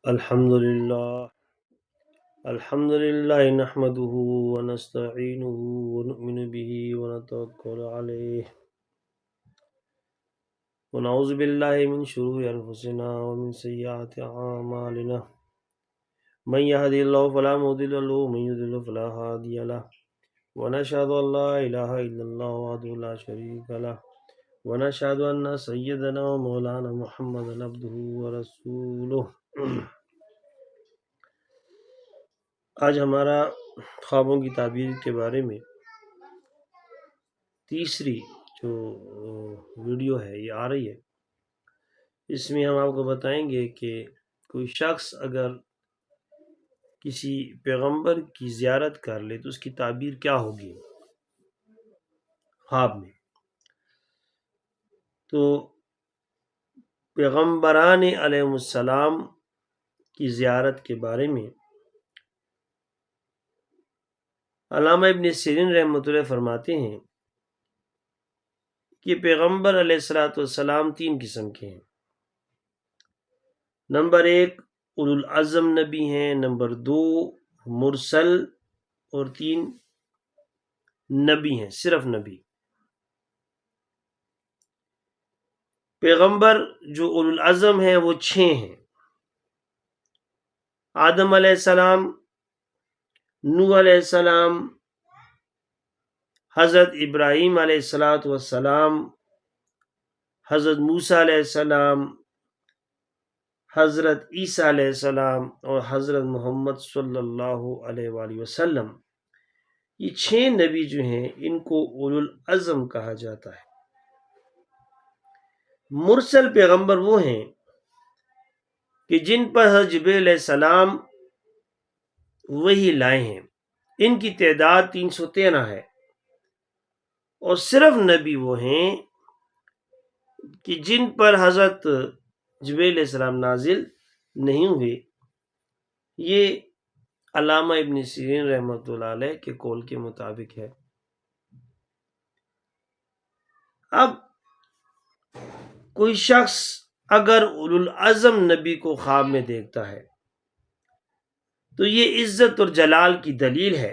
الحمد لله نحمده ونستعينه ونؤمن به ونتوكل عليه ونعوذ بالله من شرور أنفسنا ومن سيئات أعمالنا من يهدي الله فلا مضل له ومن يضلل فلا هادي له ونشهد أن لا إله إلا الله وحده لا شريك له ونشهد أن سيدنا ومولانا محمدا عبده ورسوله آج ہمارا خوابوں کی تعبیر کے بارے میں تیسری جو ویڈیو ہے یہ آ رہی ہے. اس میں ہم آپ کو بتائیں گے کہ کوئی شخص اگر کسی پیغمبر کی زیارت کر لے تو اس کی تعبیر کیا ہوگی خواب میں. تو پیغمبران علیہ السلام کی زیارت کے بارے میں علامہ ابن سیرین رحمۃ اللہ فرماتے ہیں کہ پیغمبر علیہ السلام تین قسم کے ہیں. نمبر 1 اولو العزم نبی ہیں، نمبر 2 مرسل، اور 3 نبی ہیں، صرف نبی. پیغمبر جو اولو العزم ہیں وہ 6 ہیں: آدم علیہ السلام، نوح علیہ السلام، حضرت ابراہیم علیہ السلام، حضرت موسیٰ علیہ السلام، حضرت عیسیٰ علیہ السلام اور حضرت محمد صلی اللہ علیہ وآلہ وسلم. یہ 6 نبی جو ہیں ان کو اولو العزم کہا جاتا ہے. مرسل پیغمبر وہ ہیں کہ جن پر حضرت جبریل علیہ السلام وحی لائے ہیں. ان کی تعداد 313 ہے. اور صرف نبی وہ ہیں کہ جن پر حضرت جبریل علیہ السلام نازل نہیں ہوئے. یہ علامہ ابن سیرین رحمۃ اللہ علیہ کے قول کے مطابق ہے. اب کوئی شخص اگر اولو العزم نبی کو خواب میں دیکھتا ہے تو یہ عزت اور جلال کی دلیل ہے،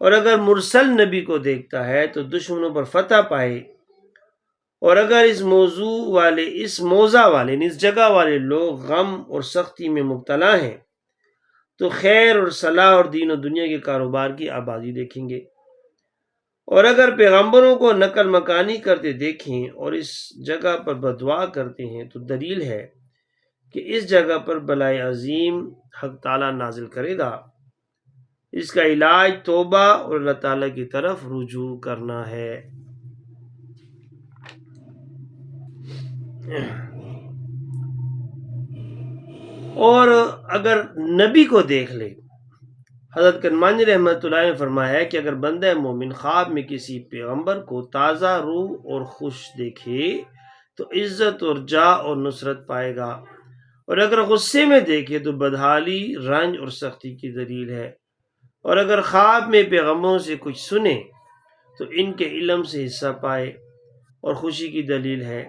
اور اگر مرسل نبی کو دیکھتا ہے تو دشمنوں پر فتح پائے. اور اگر اس موضع والے اس جگہ والے لوگ غم اور سختی میں مبتلا ہیں تو خیر اور صلاح اور دین و دنیا کے کاروبار کی آبادی دیکھیں گے. اور اگر پیغمبروں کو نقل مکانی کرتے دیکھیں اور اس جگہ پر بدعا کرتے ہیں تو دلیل ہے کہ اس جگہ پر بلائے عظیم حق تعالیٰ نازل کرے گا. اس کا علاج توبہ اور اللہ تعالیٰ کی طرف رجوع کرنا ہے. اور اگر نبی کو دیکھ لے، حضرت کرمانی رحمۃ اللہ نے فرمایا ہے کہ اگر بندہ مومن خواب میں کسی پیغمبر کو تازہ روح اور خوش دیکھے تو عزت اور جاہ اور نصرت پائے گا. اور اگر غصے میں دیکھے تو بدحالی، رنج اور سختی کی دلیل ہے. اور اگر خواب میں پیغمبروں سے کچھ سنے تو ان کے علم سے حصہ پائے اور خوشی کی دلیل ہے.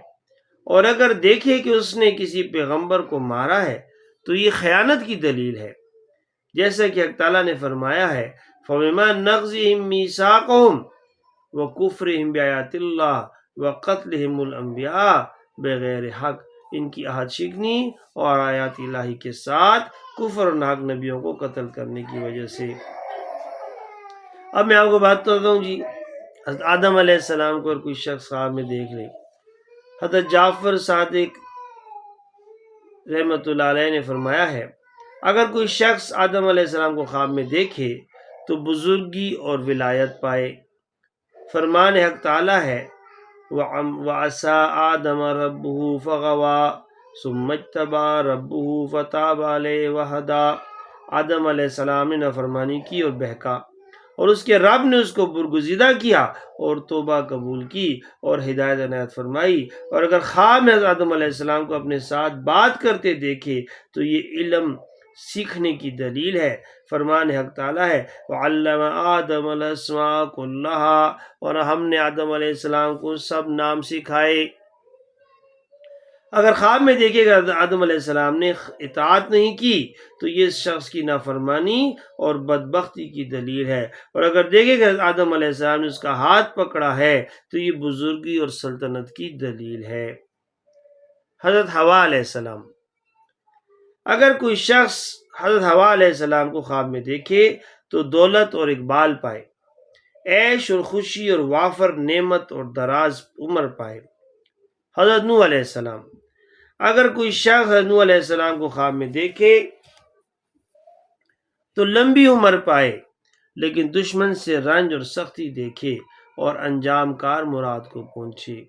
اور اگر دیکھے کہ اس نے کسی پیغمبر کو مارا ہے تو یہ خیانت کی دلیل ہے، جیسا کہ حق تعالیٰ نے فرمایا ہے فَبِمَا نَقْضِهِمْ مِيثَاقَهُمْ وَكُفْرِهِمْ بِآيَاتِ اللَّهِ وَقَتْلِهِمُ الْأَنْبِيَاءَ بغیر حق. ان کی عہد شکنی اور آیات الہی کے ساتھ کفر اور ناحق نبیوں کو قتل کرنے کی وجہ سے. اب میں آپ کو بات کرتا ہوں جی، حضرت آدم علیہ السلام کو اور کوئی شخص خواب میں دیکھ لے. حضرت جعفر صادق رحمۃ اللہ علیہ نے فرمایا ہے اگر کوئی شخص آدم علیہ السلام کو خواب میں دیکھے تو بزرگی اور ولایت پائے. فرمان حق تعالیٰ ہے وَعَصَىٰ آدَمَ رَبُّهُ فَغَوَىٰ ثُمَّ اجْتَبَاهُ رَبُّهُ فَتَابَ عَلَيْهِ وَهَدَىٰ. آدم علیہ السلام نے نافرمانی کی اور بہکا، اور اس کے رب نے اس کو برگزیدہ کیا اور توبہ قبول کی اور ہدایت عنایت فرمائی. اور اگر خواب میں آدم علیہ السلام کو اپنے ساتھ بات کرتے دیکھے تو یہ علم سیکھنے کی دلیل ہے. فرمان حق تعالیٰ ہے وَعَلَّمَ آدَمَ الْأَسْمَاءَ كُلَّهَا، اور ہم نے آدم علیہ السلام کو سب نام سکھائے. اگر خواب میں دیکھے گا آدم علیہ السلام نے اطاعت نہیں کی تو یہ اس شخص کی نافرمانی اور بدبختی کی دلیل ہے، اور اگر دیکھے گا آدم علیہ السلام نے اس کا ہاتھ پکڑا ہے تو یہ بزرگی اور سلطنت کی دلیل ہے۔ حضرت حوا علیہ السلام، اگر کوئی شخص حضرت حوا علیہ السلام کو خواب میں دیکھے تو دولت اور اقبال پائے، عیش اور خوشی اور وافر نعمت اور دراز عمر پائے۔ حضرت نوح علیہ السلام، اگر کوئی شخص حضرت نوح علیہ السلام کو خواب میں دیکھے تو لمبی عمر پائے، لیکن دشمن سے رنج اور سختی دیکھے اور انجام کار مراد کو پہنچے۔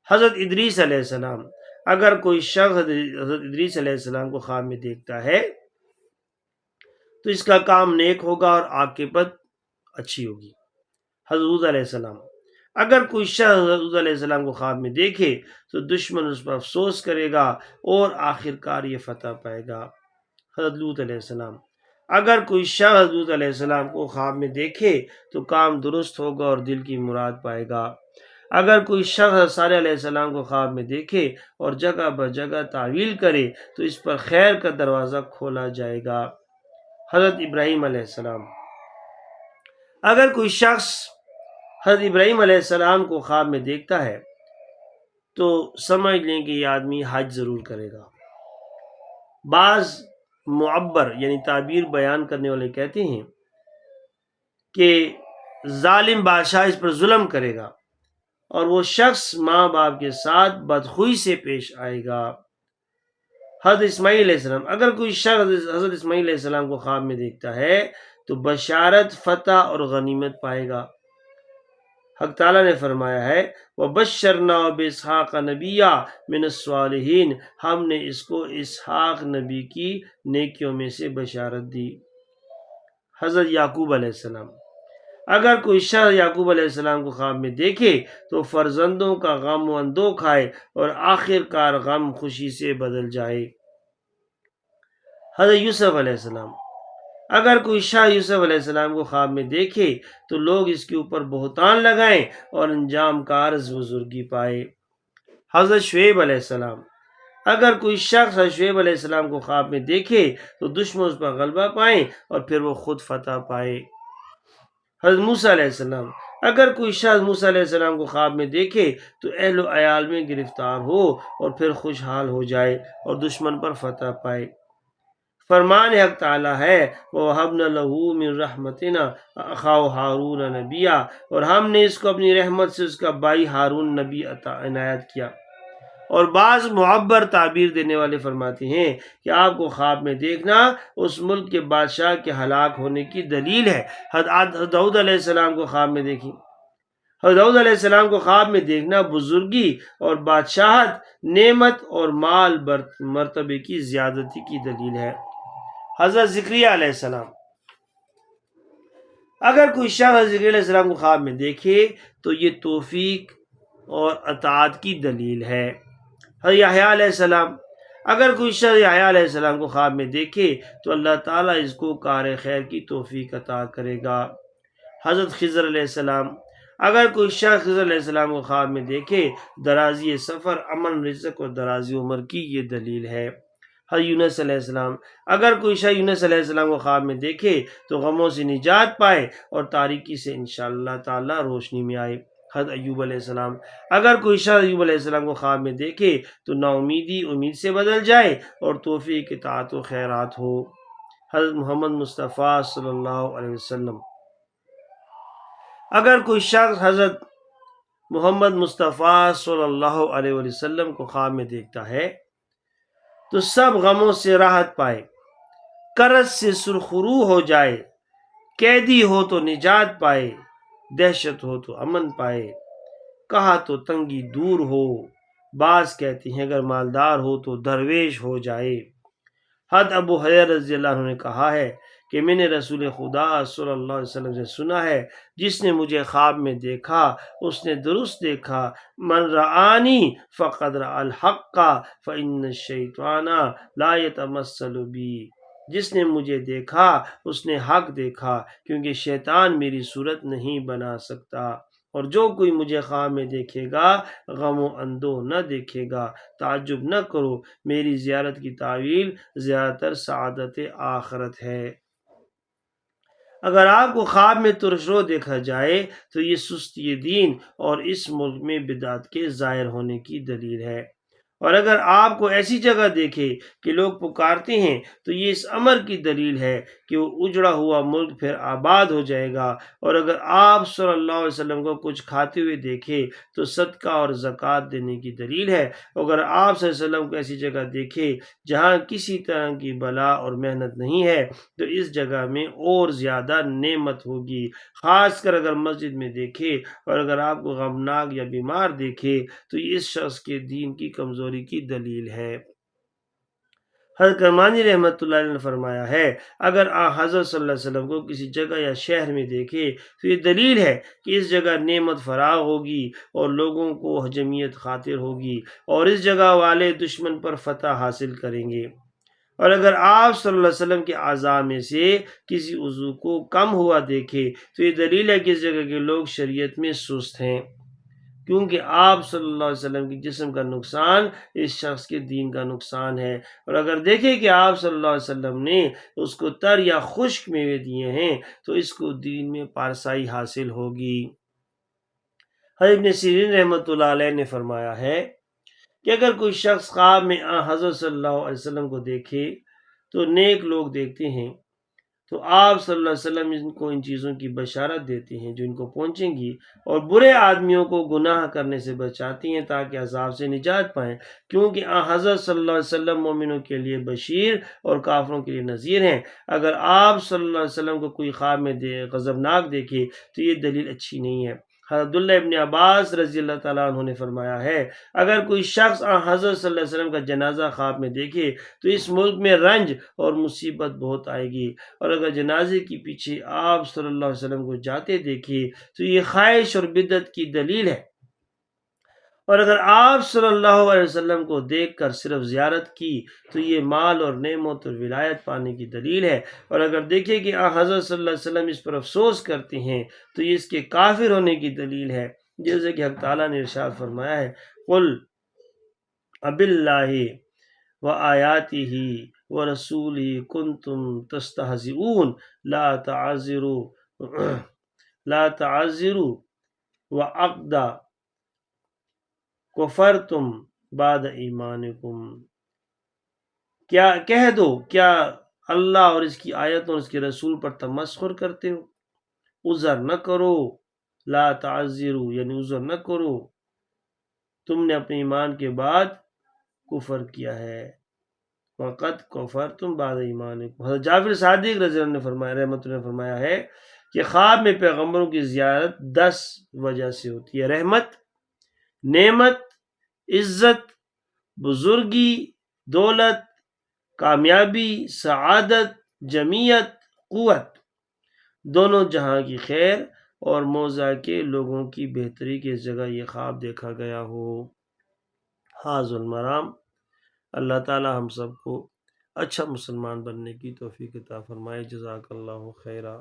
حضرت ادریس علیہ السلام، اگر کوئی شخص حضرت ادریس علیہ السلام کو خواب میں دیکھتا ہے تو اس کا کام نیک ہوگا اور عاقبت اچھی ہوگی۔ حضرت ہود علیہ السلام، اگر کوئی شخص حضرت ہود علیہ السلام کو خواب میں دیکھے تو دشمن اس پر افسوس کرے گا اور آخر کار یہ فتح پائے گا۔ حضرت لوط علیہ السلام، اگر کوئی شخص حضرت لوط علیہ السلام کو خواب میں دیکھے تو کام درست ہوگا اور دل کی مراد پائے گا۔ اگر کوئی شخص حضرت صالح علیہ السلام کو خواب میں دیکھے اور جگہ بہ جگہ تعویل کرے تو اس پر خیر کا دروازہ کھولا جائے گا۔ حضرت ابراہیم علیہ السلام، اگر کوئی شخص حضرت ابراہیم علیہ السلام کو خواب میں دیکھتا ہے تو سمجھ لیں کہ یہ آدمی حج ضرور کرے گا۔ بعض معبر یعنی تعبیر بیان کرنے والے کہتے ہیں کہ ظالم بادشاہ اس پر ظلم کرے گا اور وہ شخص ماں باپ کے ساتھ بدخوئی سے پیش آئے گا۔ حضرت اسماعیل علیہ السلام، اگر کوئی شخص حضرت اسماعیل علیہ السلام کو خواب میں دیکھتا ہے تو بشارت، فتح اور غنیمت پائے گا۔ حق تعالیٰ نے فرمایا ہے وَبَشَّرْنَاهُ بِإِسْحَاقَ نَبِيًّا مِنَ الصَّالِحِينَ، ہم نے اس کو اسحاق نبی کی نیکیوں میں سے بشارت دی۔ حضرت یعقوب علیہ السلام، اگر کوئی شخص یعقوب علیہ السلام کو خواب میں دیکھے تو فرزندوں کا غم و اندوہ کھائے اور آخر کار غم خوشی سے بدل جائے۔ حضرت یوسف علیہ السلام، اگر کوئی شخص یوسف علیہ السلام کو خواب میں دیکھے تو لوگ اس کے اوپر بہتان لگائیں اور انجام کار بزرگی پائے۔ حضرت شعیب علیہ السلام، اگر کوئی شخص حضرت شعیب علیہ السلام کو خواب میں دیکھے تو دشمن اس پر غلبہ پائیں اور پھر وہ خود فتح پائے۔ حضرت موسیٰ علیہ السلام، اگر کوئی شخص موسیٰ علیہ السلام کو خواب میں دیکھے تو اہل و عیال میں گرفتار ہو اور پھر خوشحال ہو جائے اور دشمن پر فتح پائے۔ فرمان حق تعالیٰ ہے وَوَهَبْنَا لَهُ مِن رَحْمَتِنَا أَخَاهُ هَارُونَ نَبِيًّا، اور ہم نے اس کو اپنی رحمت سے اس کا بھائی ہارون نبی عنایت کیا۔ اور بعض معبر تعبیر دینے والے فرماتے ہیں کہ آپ کو خواب میں دیکھنا اس ملک کے بادشاہ کے ہلاک ہونے کی دلیل ہے۔ حضرت داؤد علیہ السلام کو خواب میں دیکھی، حضرت داؤد علیہ السلام کو خواب میں دیکھنا بزرگی اور بادشاہت، نعمت اور مال مرتبے کی زیادتی کی دلیل ہے۔ حضرت زکریا علیہ السلام، اگر کوئی شخص حضرت زکریا علیہ السلام کو خواب میں دیکھے تو یہ توفیق اور اطاعت کی دلیل ہے۔ حضرت یحییٰ علیہ السلام، اگر کوئی شخص یحییٰ علیہ السلام کو خواب میں دیکھے تو اللہ تعالیٰ اس کو کار خیر کی توفیق عطا کرے گا۔ حضرت خضر علیہ السلام، اگر کوئی شخص خضر علیہ السلام کو خواب میں دیکھے درازی سفر، امن رزق اور درازی عمر کی یہ دلیل ہے۔ حضرت یونس علیہ السلام، اگر کوئی شخص یونس علیہ السلام کو خواب میں دیکھے تو غموں سے نجات پائے اور تاریکی سے انشاءاللہ تعالی روشنی میں آئے۔ حضرت ایوب علیہ السلام، اگر کوئی شخص ایوب علیہ السلام کو خواب میں دیکھے تو نا امیدی امید سے بدل جائے اور توفیق اطاعت و خیرات ہو۔ حضرت محمد مصطفیٰ صلی اللہ علیہ وسلم، اگر کوئی شخص حضرت محمد مصطفیٰ صلی اللہ علیہ وسلم کو خواب میں دیکھتا ہے تو سب غموں سے راحت پائے، کرز سے سرخرو ہو جائے، قیدی ہو تو نجات پائے، دہشت ہو تو امن پائے، کہا تو تنگی دور ہو، بعض کہتے ہیں اگر مالدار ہو تو درویش ہو جائے۔ حضرت ابو ہریرہ رضی اللہ عنہ نے کہا ہے کہ میں نے رسول خدا صلی اللہ علیہ وسلم سے سنا ہے جس نے مجھے خواب میں دیکھا اس نے درست دیکھا، من رآنی فقد رأى الحق فإن الشیطان لا يتمثل بی، جس نے مجھے دیکھا اس نے حق دیکھا کیونکہ شیطان میری صورت نہیں بنا سکتا، اور جو کوئی مجھے خواب میں دیکھے گا غم و اندوہ نہ دیکھے گا۔ تعجب نہ کرو، میری زیارت کی تعویل زیادہ تر سعادت آخرت ہے۔ اگر آپ کو خواب میں ترش رو دیکھا جائے تو یہ سستی دین اور اس ملک میں بدعت کے ظاہر ہونے کی دلیل ہے، اور اگر آپ کو ایسی جگہ دیکھے کہ لوگ پکارتے ہیں تو یہ اس امر کی دلیل ہے کہ وہ اجڑا ہوا ملک پھر آباد ہو جائے گا، اور اگر آپ صلی اللہ علیہ وسلم کو کچھ کھاتے ہوئے دیکھے تو صدقہ اور زکوٰۃ دینے کی دلیل ہے، اگر آپ صلی اللہ علیہ وسلم کو ایسی جگہ دیکھے جہاں کسی طرح کی بلا اور محنت نہیں ہے تو اس جگہ میں اور زیادہ نعمت ہوگی، خاص کر اگر مسجد میں دیکھے، اور اگر آپ کو غمناک یا بیمار دیکھے تو یہ اس شخص کے دین کی کمزوری کی دلیل ہے۔ حضرت کرمانی رحمۃ اللہ علیہ نے فرمایا ہے، اگر حضرت صلی اللہ علیہ وسلم کو کسی جگہ یا شہر میں دیکھے تو یہ دلیل ہے کہ اس جگہ نعمت فراغ ہوگی اور لوگوں کو جمعیت خاطر ہوگی، اور اس جگہ والے دشمن پر فتح حاصل کریں گے، اور اگر آپ صلی اللہ علیہ وسلم کے اعضاء میں سے کسی عضو کو کم ہوا دیکھے تو یہ دلیل ہے کہ اس جگہ کے لوگ شریعت میں سست ہیں، کیونکہ آپ صلی اللہ علیہ وسلم کے جسم کا نقصان اس شخص کے دین کا نقصان ہے، اور اگر دیکھیں کہ آپ صلی اللہ علیہ وسلم نے اس کو تر یا خشک میوے دیے ہیں تو اس کو دین میں پارسائی حاصل ہوگی۔ حضرت ابن سیرین رحمۃ اللہ علیہ نے فرمایا ہے کہ اگر کوئی شخص خواب میں حضرت صلی اللہ علیہ وسلم کو دیکھے تو نیک لوگ دیکھتے ہیں تو آپ صلی اللہ علیہ وسلم ان کو ان چیزوں کی بشارت دیتے ہیں جو ان کو پہنچیں گی، اور برے آدمیوں کو گناہ کرنے سے بچاتی ہیں تاکہ عذاب سے نجات پائیں، کیونکہ حضرت صلی اللہ علیہ وسلم مومنوں کے لیے بشیر اور کافروں کے لیے نذیر ہیں۔ اگر آپ صلی اللہ علیہ وسلم کو کوئی خواب میں غضبناک دیکھے تو یہ دلیل اچھی نہیں ہے۔ حضرت عبداللہ ابن عباس رضی اللہ تعالیٰ عنہ نے فرمایا ہے، اگر کوئی شخص حضرت صلی اللہ علیہ وسلم کا جنازہ خواب میں دیکھے تو اس ملک میں رنج اور مصیبت بہت آئے گی، اور اگر جنازے کے پیچھے آپ صلی اللہ علیہ وسلم کو جاتے دیکھے تو یہ خواہش اور بدعت کی دلیل ہے، اور اگر آپ صلی اللہ علیہ وسلم کو دیکھ کر صرف زیارت کی تو یہ مال اور نعمت اور ولایت پانے کی دلیل ہے، اور اگر دیکھیں کہ حضرت صلی اللہ علیہ وسلم اس پر افسوس کرتے ہیں تو یہ اس کے کافر ہونے کی دلیل ہے، جیسے کہ حق تعالیٰ نے ارشاد فرمایا ہے، قل اب اللہ و آیاتہ و رسولہ کنتم تستہزئون لا تعذروا وقد کفرتم بعد ایمانکم، کیا کہہ دو کیا اللہ اور اس کی آیتوں اور اس کے رسول پر تمسخر کرتے ہو؟ عذر نہ کرو، لا تعذروا یعنی عذر نہ کرو، تم نے اپنے ایمان کے بعد کفر کیا ہے، وقت کفرتم بعد ایمانکم۔ حضرت جعفر صادق رضی اللہ عنہ نے فرمایا رحمۃ اللہ نے فرمایا ہے کہ خواب میں پیغمبروں کی زیارت 10 وجہ سے ہوتی ہے: رحمت، نعمت، عزت، بزرگی، دولت، کامیابی، سعادت، جمعیت، قوت، دونوں جہاں کی خیر اور موضع کے لوگوں کی بہتری کی جگہ یہ خواب دیکھا گیا ہو۔ حاذ المرام۔ اللہ تعالی ہم سب کو اچھا مسلمان بننے کی توفیق عطا فرمائے۔ جزاک اللہ خیرہ۔